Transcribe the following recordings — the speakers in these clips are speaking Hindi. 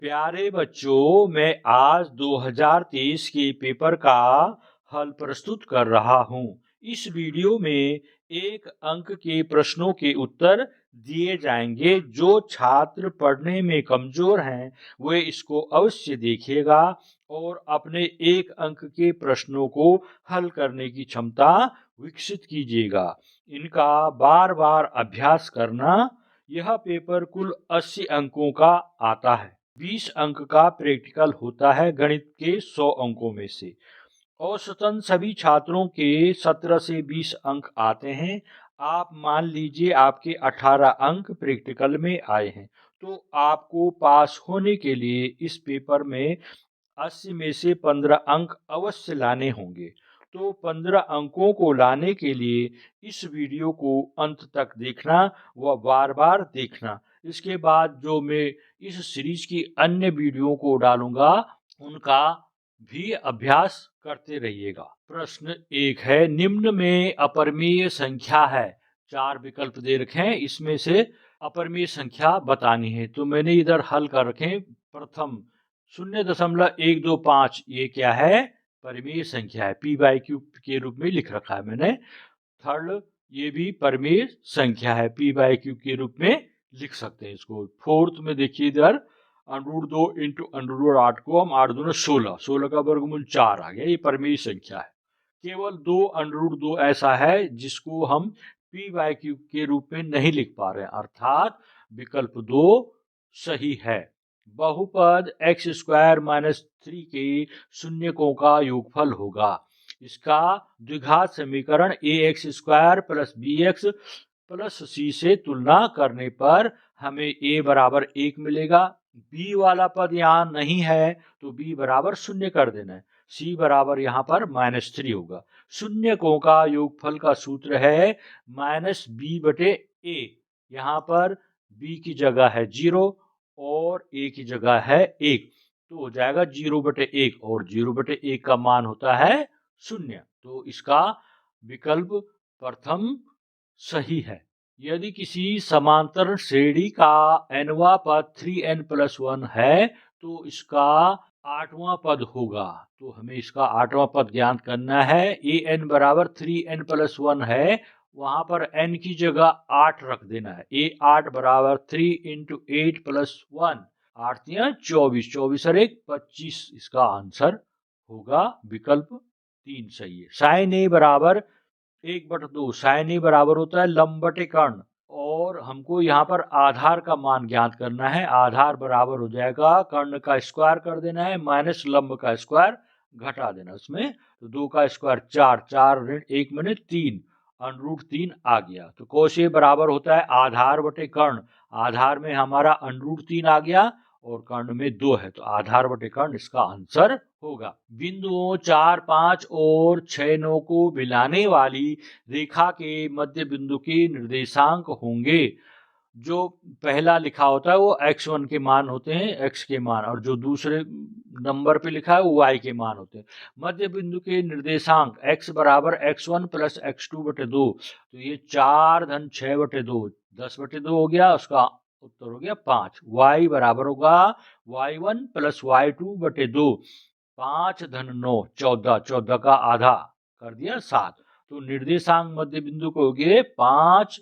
प्यारे बच्चों, मैं आज 2023 के पेपर का हल प्रस्तुत कर रहा हूँ। इस वीडियो में एक अंक के प्रश्नों के उत्तर दिए जाएंगे। जो छात्र पढ़ने में कमजोर हैं वे इसको अवश्य देखिएगा और अपने एक अंक के प्रश्नों को हल करने की क्षमता विकसित कीजिएगा। इनका बार बार अभ्यास करना। यह पेपर कुल 80 अंकों का आता है। 20 अंक का प्रैक्टिकल होता है गणित के 100 अंकों में से। औसतन सभी छात्रों के 17 से 20 अंक आते हैं। आप मान लीजिए आपके 18 अंक प्रैक्टिकल में आए हैं, तो आपको पास होने के लिए इस पेपर में 80 में से 15 अंक अवश्य लाने होंगे। तो 15 अंकों को लाने के लिए इस वीडियो को अंत तक देखना व बार बार देखना। इसके बाद जो मैं इस सीरीज की अन्य वीडियो को डालूंगा उनका भी अभ्यास करते रहिएगा। प्रश्न 1 है, निम्न में अपरिमेय संख्या है। 4 विकल्प दे रखे हैं, इसमें से अपरिमेय संख्या बतानी है। तो मैंने इधर हल कर रखे। प्रथम 0.125 ये क्या है? परिमेय संख्या है। p/q के रूप में लिख रखा है मैंने। थर्ड, ये भी परिमेय संख्या है, p/q के रूप में लिख सकते हैं इसको। फोर्थ में देखिए इधर √2 इंटू √8 को हम 8 दूना 16, 16 का वर्गमूल 4 आ गया। ये परिमेय संख्या है। केवल 2 √2 ऐसा है जिसको हम p/q के रूप में नहीं लिख पा रहे हैं, अर्थात विकल्प 2 सही है। बहुपद x² - 3 के शून्यकों का योगफल होगा। इसका द्विघात समीकरण ax² + bx + c से तुलना करने पर हमें a बराबर 1 मिलेगा। b वाला पद यहाँ नहीं है तो b बराबर 0 कर देना है। c बराबर यहाँ पर -3 होगा। शून्यकों का योगफल का सूत्र है -b/a। यहाँ पर b की जगह है 0 और a की जगह है 1, तो हो जाएगा 0/1 और 0/1 का मान होता है 0। तो इसका विकल्प प्रथम सही है। यदि किसी समांतर श्रेणी का nवां पद 3n+1 है तो इसका 8वां पद होगा। तो हमें इसका 8वां पद ज्ञात करना है। an बराबर 3n+1 है, वहां पर n की जगह 8 रख देना है। a8 बराबर 3 × 8 + 1, 8 × 24, 24 और 1 25। इसका आंसर होगा विकल्प 3 सही है। sin a बराबर 1/2। sin a बराबर होता है लंब बटे कर्ण, और हमको यहाँ पर आधार का मान ज्ञात करना है। आधार बराबर हो जाएगा कर्ण का स्क्वायर कर देना है माइनस लंब का स्क्वायर घटा देना उसमें। तो 2 का स्क्वायर 4, 4 ऋण 1 में 3, √3 आ गया। तो cos a बराबर होता है आधार बटे कर्ण। आधार में हमारा √3 आ गया और कर्ण में 2 है, तो आधार बटे कर्ण इसका आंसर होगा। बिंदुओं 4, 5 और 6, 9 को मिलाने वाली रेखा के मध्य बिंदु के निर्देशांक होंगे। जो पहला लिखा होता है वो x1 के मान होते हैं, x के मान, और जो दूसरे नंबर पे लिखा है वो y के मान होते हैं। मध्य बिंदु के निर्देशांक x बराबर x1 + x2/2। तो ये 4 धन 6/2, 10/2 हो गया। उसका उत्तर हो गया 5। y बराबर होगा y1 + y2/2, 5 धन 9, 14, 14 का आधा कर दिया 7। तो निर्देशांक मध्य बिंदु को हो गए 5,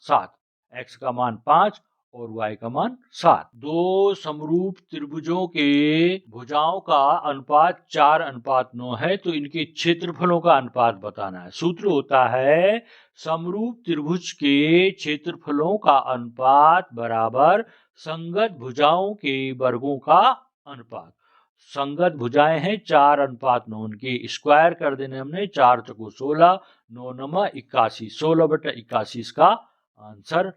7। x का मान 5 और y का मान 7। दो समरूप त्रिभुजों के भुजाओं का अनुपात 4:9 है, तो इनके क्षेत्रफलों का अनुपात बताना है। सूत्र होता है समरूप त्रिभुज के क्षेत्रफलों का अनुपात बराबर संगत भुजाओं के वर्गों का अनुपात। संगत भुजाएं हैं 4:9, उनके स्क्वायर कर देने हमने। 4 चौको 16, 9 9 81, 16/81 इसका आंसर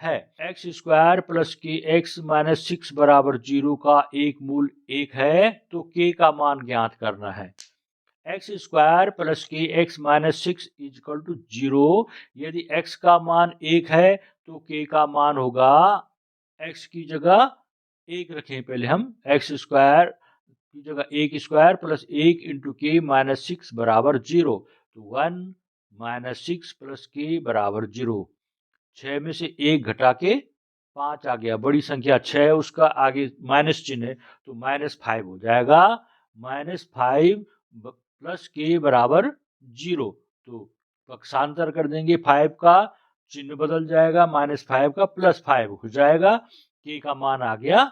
है। x² + kx - 6 बराबर 0 का एक मूल 1 है, तो k का मान ज्ञात करना है। x² + kx - 6 = 0। यदि x का मान 1 है तो k का मान होगा, x की जगह 1 रखें पहले हम, x² की जगह 1 स्क्वायर + 1 × k - 6 बराबर 0। तो 1 - 6 + k बराबर 0। 6 में से 1 घटा के 5 आ गया, बड़ी संख्या 6 उसका आगे माइनस चिन्ह है तो -5 हो जाएगा। -5 प्लस के बराबर 0, तो पक्षांतर कर देंगे, 5 का चिन्ह बदल जाएगा, -5 का +5 हो जाएगा, के का मान आ गया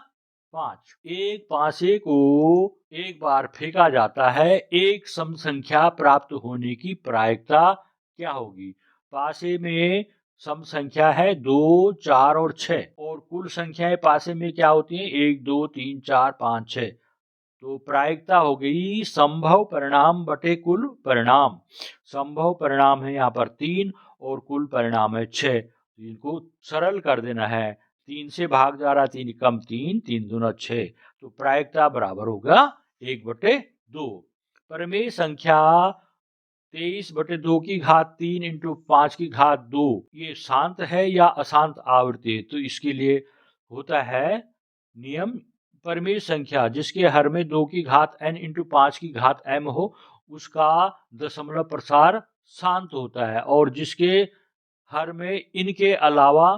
5। एक पासे को एक बार फेंका जाता है, एक सम संख्या प्राप्त होने की प्रायिकता क्या होगी? पासे में सम संख्या है 2, 4 और 6 और कुल संख्याएं पासे में क्या होती हैं? 1, 2, 3, 4, 5, 6। तो प्रायिकता हो गई संभव परिणाम बटे कुल परिणाम। संभव परिणाम है यहाँ पर 3 और कुल परिणाम है 6। इनको सरल कर देना है, 3 से भाग जा रहा, 3 कम 3, 3 दूना 6, तो प्रायिकता बराबर होगा 1/2। प्रमेय संख्या 23/2 की घात 3 इंटू 5 की घात 2 ये शांत है या अशांत आवृत्ति? तो इसके लिए होता है नियम, परिमेय संख्या जिसके हर में 2 की घात n इंटू 5 की घात m हो उसका दशमलव प्रसार शांत होता है, और जिसके हर में इनके अलावा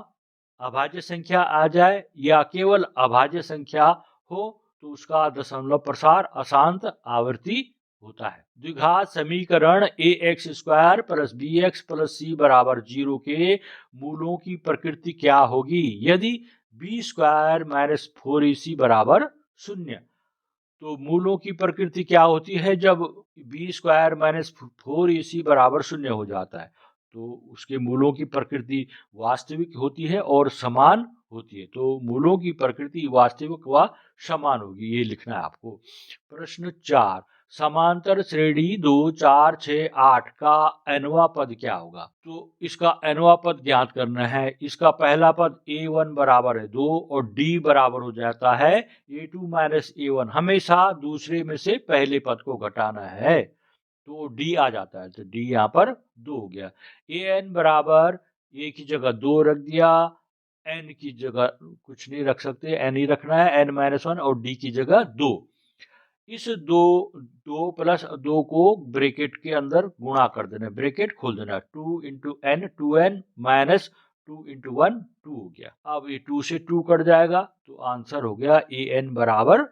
अभाज्य संख्या आ जाए या केवल अभाज्य संख्या हो तो उसका दशमलव प्रसार अशांत आवृत्ति होता है। द्विघात समीकरण ax² plus bx plus c बराबर 0 के मूलों की प्रकृति क्या होगी यदि b² माइनस 4ac बराबर 0? तो मूलों की प्रकृति क्या होती है जब b² माइनस 4ac बराबर 0 हो जाता है? तो उसके मूलों की प्रकृति वास्तविक होती है और समान होती है। तो मूलों की प्रकृति वास्तविक व समान होगी, ये लिखना है आपको। प्रश्न 4, समांतर श्रेणी 2, 4, 6, 8 का nवां पद क्या होगा? तो इसका nवां पद ज्ञात करना है। इसका पहला पद a1 बराबर है 2 और d बराबर हो जाता है a2 माइनस a1। हमेशा दूसरे में से पहले पद को घटाना है, तो d आ जाता है, तो d यहाँ पर 2 हो गया। an बराबर a की जगह 2 रख दिया, n की जगह कुछ नहीं रख सकते, n ही रखना है, n-1 और d की जगह 2। इस 2 प्लस 2 को ब्रैकेट के अंदर गुणा कर देना, ब्रैकेट खोल देना, 2 into n 2n minus 2 into 1 2 हो गया। अब ये 2 से 2 कट जाएगा तो आंसर हो गया an बराबर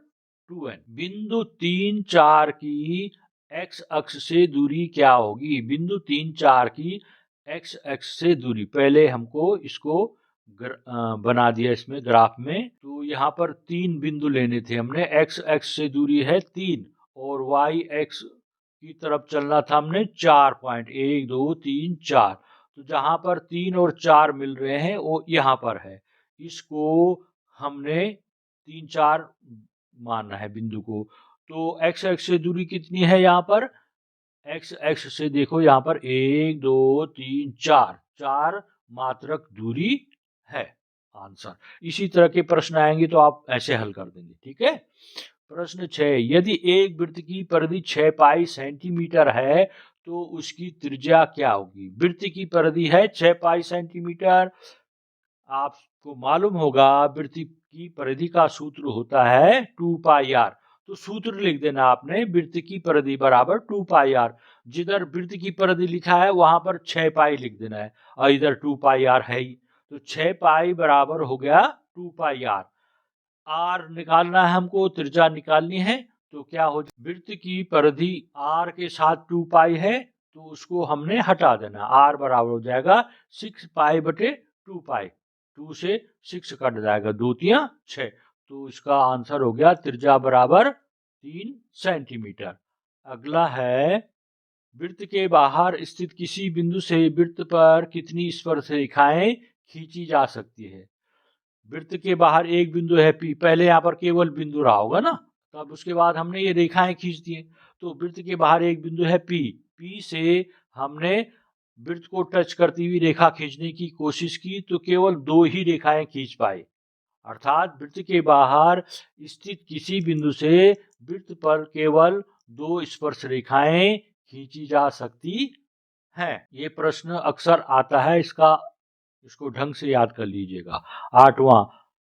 2n। बिंदु 3, 4 की x अक्ष से दूरी क्या होगी? बिंदु 3, 4 की x अक्ष से दूरी, पहले हमको इसको बना दिया इसमें ग्राफ में। तो यहाँ पर 3 बिंदु लेने थे हमने, x अक्ष से दूरी है 3 और y अक्ष की तरफ चलना था हमने 4 पॉइंट, 1 2 3 4। तो जहाँ पर 3 और 4 मिल रहे हैं वो यहाँ पर है, इसको हमने 3, 4 मानना है बिंदु को। तो x अक्ष से दूरी कितनी है? यहाँ पर x अक्ष से देखो, यहाँ पर 1 2 3 4 4 मात्रक दूरी है आंसर। इसी तरह के प्रश्न आएंगे तो आप ऐसे हल कर देंगे, ठीक है। प्रश्न 6, यदि एक वृत्त की परिधि 6 पाई सेंटीमीटर है तो उसकी त्रिज्या क्या होगी? वृत्त की परिधि है 6 पाई सेंटीमीटर, आपको मालूम होगा वृत्त की परिधि का सूत्र होता है 2 पाई r। तो सूत्र लिख देना आपने, वृत्त की परिधि बराबर 2 पाई r। जिधर वृत्त की परिधि लिखा है वहां पर 6 पाई लिख देना है, और इधर 2 पाई r है ही, तो 6 पाई बराबर हो गया 2 पाई r। r निकालना है हमको, त्रिज्या निकालनी है, तो क्या हो, वृत्त की परिधि r के साथ 2 पाई है तो उसको हमने हटा देना, r बराबर हो जाएगा 6 पाई बटे 2 पाई, 2 से 6 कट जाएगा, 2 तिया 6। तो इसका आंसर हो गया त्रिज्या बराबर 3 सेंटीमीटर। अगला है, वृत्त के बाहर स्थित किसी बिंदु से वृत्त पर कितनी स्पर्श रेखाएं खींची जा सकती है? वृत्त के बाहर एक बिंदु है P, पहले यहाँ पर केवल बिंदु रहा होगा ना, तब उसके बाद हमने ये रेखाएं खींच दी। तो वृत्त के बाहर एक बिंदु है P, P से हमने वृत्त को टच करती हुई रेखा खींचने की कोशिश की तो केवल 2 ही रेखाएं खींच पाए, अर्थात वृत्त के बाहर स्थित किसी बिंदु से वृत्त पर केवल 2 स्पर्श रेखाएं खींची जा सकती हैं। ये प्रश्न अक्सर आता है, इसको ढंग से याद कर लीजिएगा। 8वां,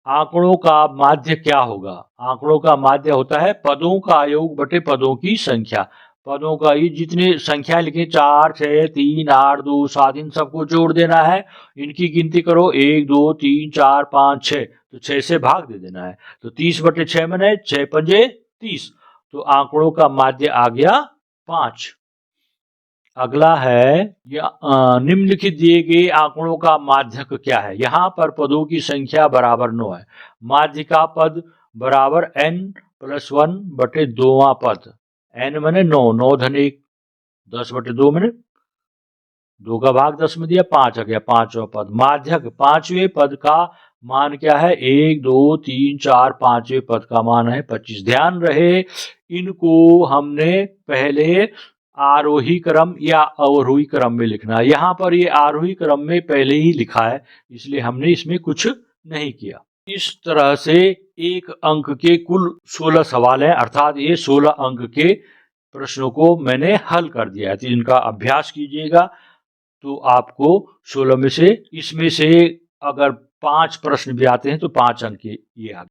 आंकड़ों का माध्य क्या होगा? आंकड़ों का माध्य होता है पदों का योग बटे पदों की संख्या। पदों का ये जितने संख्या लिखे 4, 6, 3, 8, 2, 7 इन सबको जोड़ देना है। इनकी गिनती करो 1, 2, 3, 4, 5, 6, तो 6 से भाग दे देना है। तो 30/6 मैंने 6 पंजे 30, तो आंकड़ों का माध्य आ गया 5। अगला है निम्नलिखित दिए गए आंकड़ों का माध्यक क्या है। यहाँ पर पदों की संख्या बराबर 9 है। माध्य का पद बराबर n+1/2वां पद। n मैंने 9, 9 धन 1, 10/2 मैंने 2 का भाग 10 में दिया, 5 आ गया 5वां पद। माध्यक 5वें पद का मान क्या है, 1, 2, 3, 4, 5वें पद का मान है 25। ध्यान रहे इनको हमने पहले आरोही क्रम या अवरोही क्रम में लिखना है। यहाँ पर ये आरोही क्रम में पहले ही लिखा है, इसलिए हमने इसमें कुछ नहीं किया। इस तरह से एक अंक के कुल 16 सवाल हैं, अर्थात ये 16 अंक के प्रश्नों को मैंने हल कर दिया है। तो इनका अभ्यास कीजिएगा तो आपको 16 में से इसमें से अगर 5 प्रश्न भी आते हैं तो 5 अंक ये आ